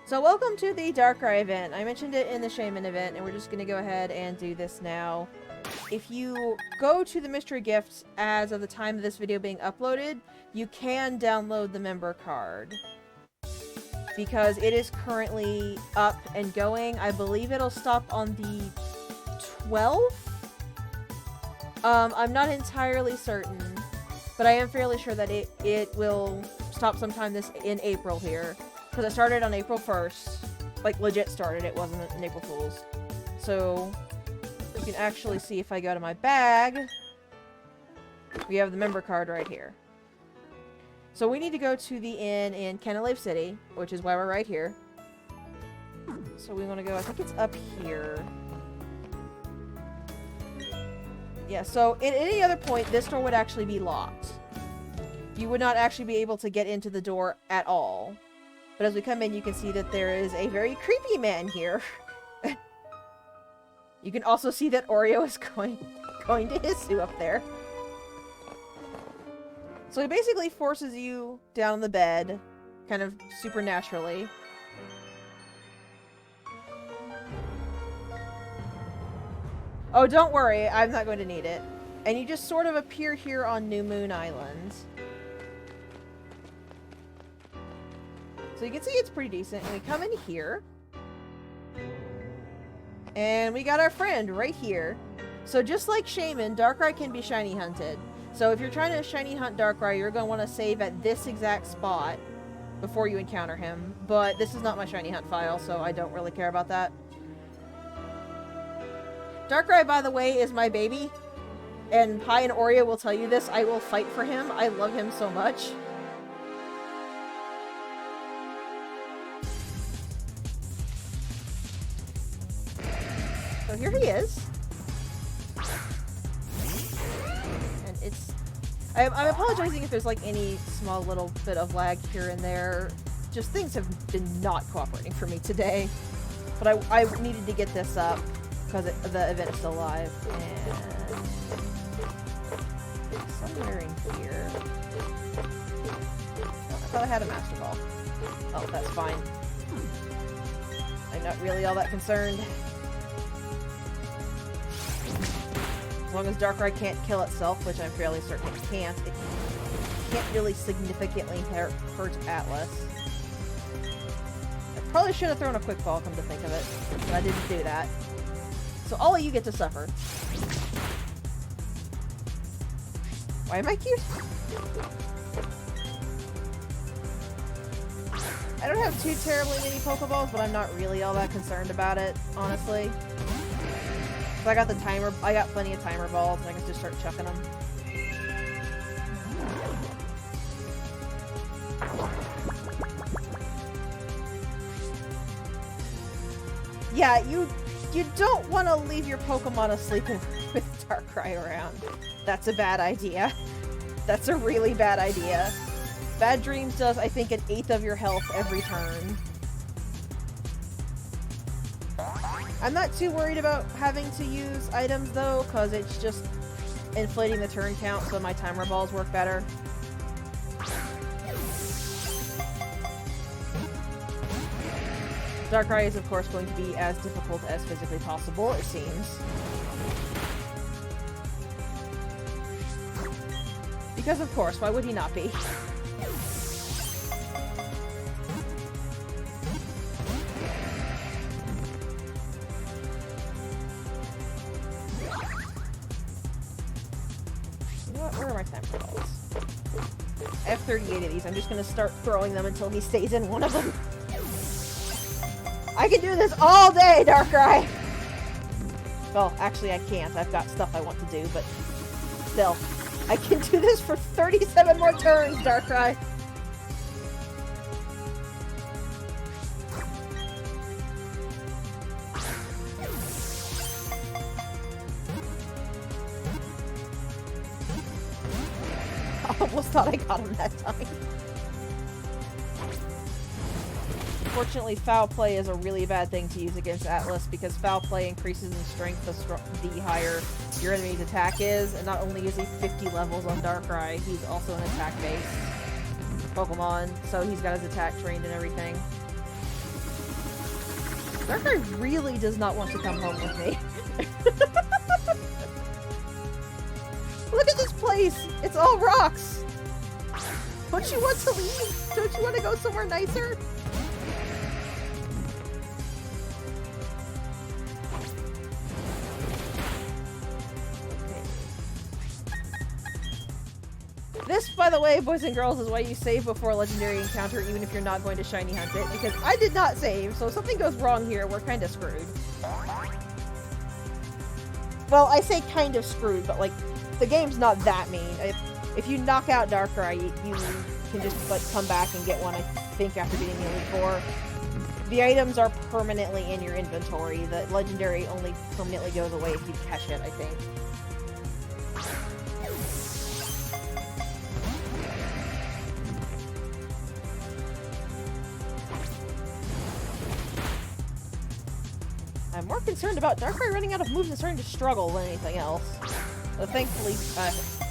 So welcome to the Darkrai event. I mentioned it in the Shaman event, and we're just going to go ahead and do this now. If you go to the mystery gifts as of the time of this video being uploaded, you can download the member card. Because it is currently up and going. I believe it'll stop on the 12th? I'm not entirely certain, but I am fairly sure that it will stop sometime in April here. Because I started on April 1st. Like, legit started. It wasn't an April Fool's. So, you can actually see if I go to my bag. We have the member card right here. So we need to go to the inn in Canalave City, which is why we're right here. So we want to go, I think it's up here. Yeah, so at any other point, this door would actually be locked. You would not actually be able to get into the door at all. But as we come in, you can see that there is a very creepy man here. You can also see that Oreo is going to Hisu up there. So he basically forces you down on the bed, kind of supernaturally. Oh, don't worry, I'm not going to need it. And you just sort of appear here on New Moon Island. So you can see it's pretty decent. And we come in here. And we got our friend right here. So just like Shaman, Darkrai can be shiny hunted. So if you're trying to shiny hunt Darkrai, you're going to want to save at this exact spot before you encounter him. But this is not my shiny hunt file, so I don't really care about that. Darkrai, by the way, is my baby. And Pi and Oreo will tell you this. I will fight for him. I love him so much. So here he is. And it's... I'm apologizing if there's like any small little bit of lag here and there. Just things have been not cooperating for me today. But I needed to get this up because the event is still live. And... somewhere in here... Oh, I thought I had a Master Ball. Oh, that's fine. I'm not really all that concerned. As long as Darkrai can't kill itself, which I'm fairly certain it can't really significantly hurt Atlas. I probably should have thrown a quick ball, come to think of it, but I didn't do that. So all of you get to suffer. Why am I cute? I don't have too terribly many Pokeballs, but I'm not really all that concerned about it, honestly. I got the timer. I got plenty of timer balls, and I can just start chucking them. Yeah, you don't want to leave your Pokemon asleep with Darkrai around. That's a bad idea. That's a really bad idea. Bad Dreams does, I think, 1/8 of your health every turn. I'm not too worried about having to use items, though, because it's just inflating the turn count, so my timer balls work better. Darkrai is, of course, going to be as difficult as physically possible, it seems. Because, of course, why would he not be? Where are my timer balls? I have 38 of these. I'm just going to start throwing them until he stays in one of them. I can do this all day, Darkrai! Well, actually I can't. I've got stuff I want to do, but still. I can do this for 37 more turns, Darkrai! I almost thought I got him that time. Unfortunately, foul play is a really bad thing to use against Atlas because foul play increases in strength the higher your enemy's attack is, and not only is he 50 levels on Darkrai, he's also an attack-based Pokemon, so he's got his attack trained and everything. Darkrai really does not want to come home with me. Look at this place! It's all rocks! Don't you want to leave? Don't you want to go somewhere nicer? This, by the way, boys and girls, is why you save before a legendary encounter, even if you're not going to shiny hunt it, because I did not save, so if something goes wrong here, we're kind of screwed. Well, I say kind of screwed, but, like, the game's not that mean. If you knock out Darkrai, you can just, like, come back and get one, I think, after beating the Elite Four. The items are permanently in your inventory. The legendary only permanently goes away if you catch it, I think. I'm more concerned about Darkrai running out of moves and starting to struggle than anything else. But thankfully,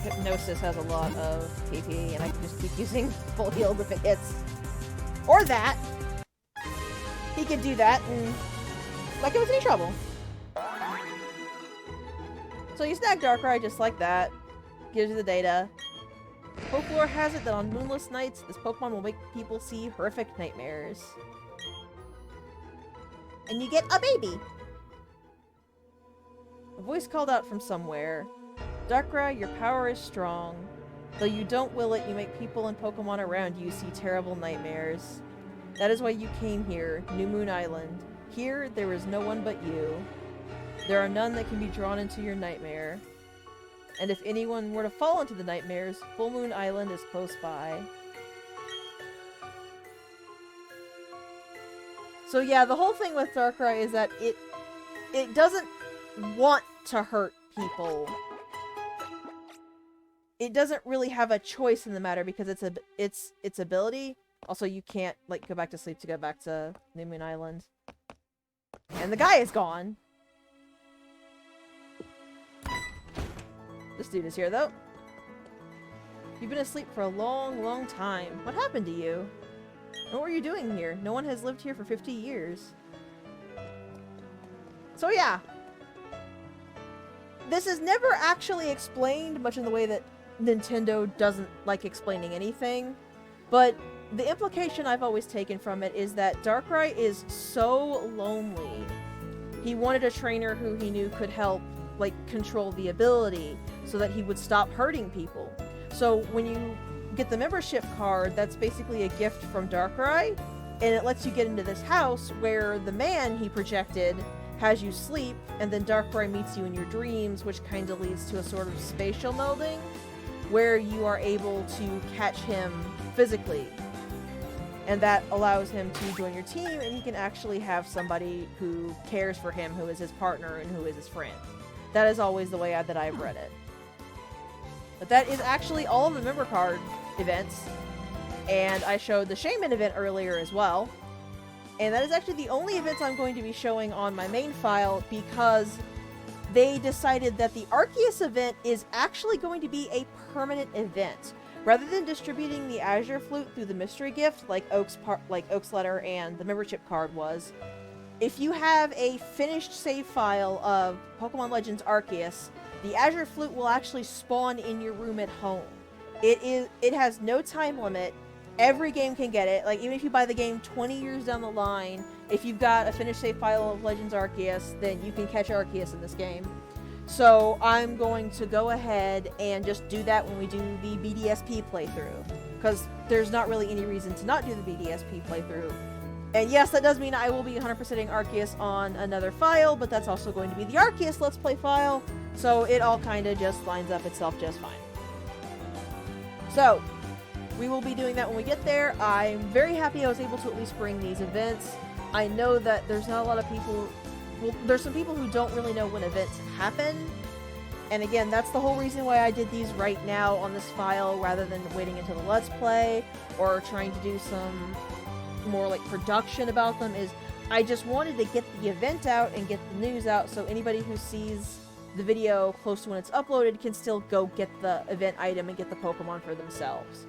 Hypnosis has a lot of PP, and I can just keep using full healed if it hits. Or that! He could do that, and not give us any trouble. So you snag Darkrai just like that. Gives you the data. Folklore has it that on moonless nights, this Pokemon will make people see horrific nightmares. And you get a baby! A voice called out from somewhere. Darkrai, your power is strong. Though you don't will it, you make people and Pokemon around you see terrible nightmares. That is why you came here, New Moon Island. Here, there is no one but you. There are none that can be drawn into your nightmare. And if anyone were to fall into the nightmares, Full Moon Island is close by. So yeah, the whole thing with Darkrai is that it doesn't want to hurt people. It doesn't really have a choice in the matter because its ability. Also, you can't like go back to sleep to go back to New Moon Island. And the guy is gone. This dude is here though. You've been asleep for a long, long time. What happened to you? What were you doing here? No one has lived here for 50 years. So yeah. This is never actually explained, much in the way that Nintendo doesn't like explaining anything. But the implication I've always taken from it is that Darkrai is so lonely. He wanted a trainer who he knew could help, like, control the ability so that he would stop hurting people. So when you get the membership card, that's basically a gift from Darkrai, and it lets you get into this house where the man he projected has you sleep, and then Darkrai meets you in your dreams, which kind of leads to a sort of spatial melding, where you are able to catch him physically. And that allows him to join your team, and he can actually have somebody who cares for him, who is his partner, and who is his friend. That is always the way that I've read it. But that is actually all of the member card events. And I showed the Shaman event earlier as well. And that is actually the only events I'm going to be showing on my main file because they decided that the Arceus event is actually going to be a permanent event. Rather than distributing the Azure Flute through the mystery gift like Oak's letter and the membership card was, if you have a finished save file of Pokemon Legends Arceus, the Azure Flute will actually spawn in your room at home. It has no time limit. Every game can get it. Like, even if you buy the game 20 years down the line, if you've got a finished save file of Legends Arceus, then you can catch Arceus in this game. So I'm going to go ahead and just do that when we do the BDSP playthrough. Because there's not really any reason to not do the BDSP playthrough. And yes, that does mean I will be 100%ing Arceus on another file, but that's also going to be the Arceus Let's Play file. So it all kind of just lines up itself just fine. So, we will be doing that when we get there. I'm very happy I was able to at least bring these events. I know that there's not a lot of people... Well, there's some people who don't really know when events happen. And again, that's the whole reason why I did these right now on this file rather than waiting until the Let's Play or trying to do some more like production about them. Is I just wanted to get the event out and get the news out so anybody who sees the video close to when it's uploaded can still go get the event item and get the Pokemon for themselves.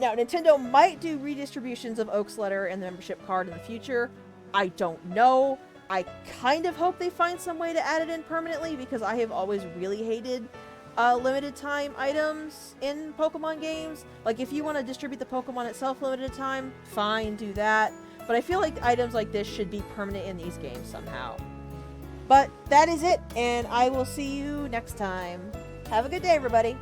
Now, Nintendo might do redistributions of Oak's letter and the membership card in the future. I don't know. I kind of hope they find some way to add it in permanently, because I have always really hated limited time items in Pokemon games. Like, if you want to distribute the Pokemon itself limited time, fine, do that. But I feel like items like this should be permanent in these games somehow. But that is it, and I will see you next time. Have a good day, everybody.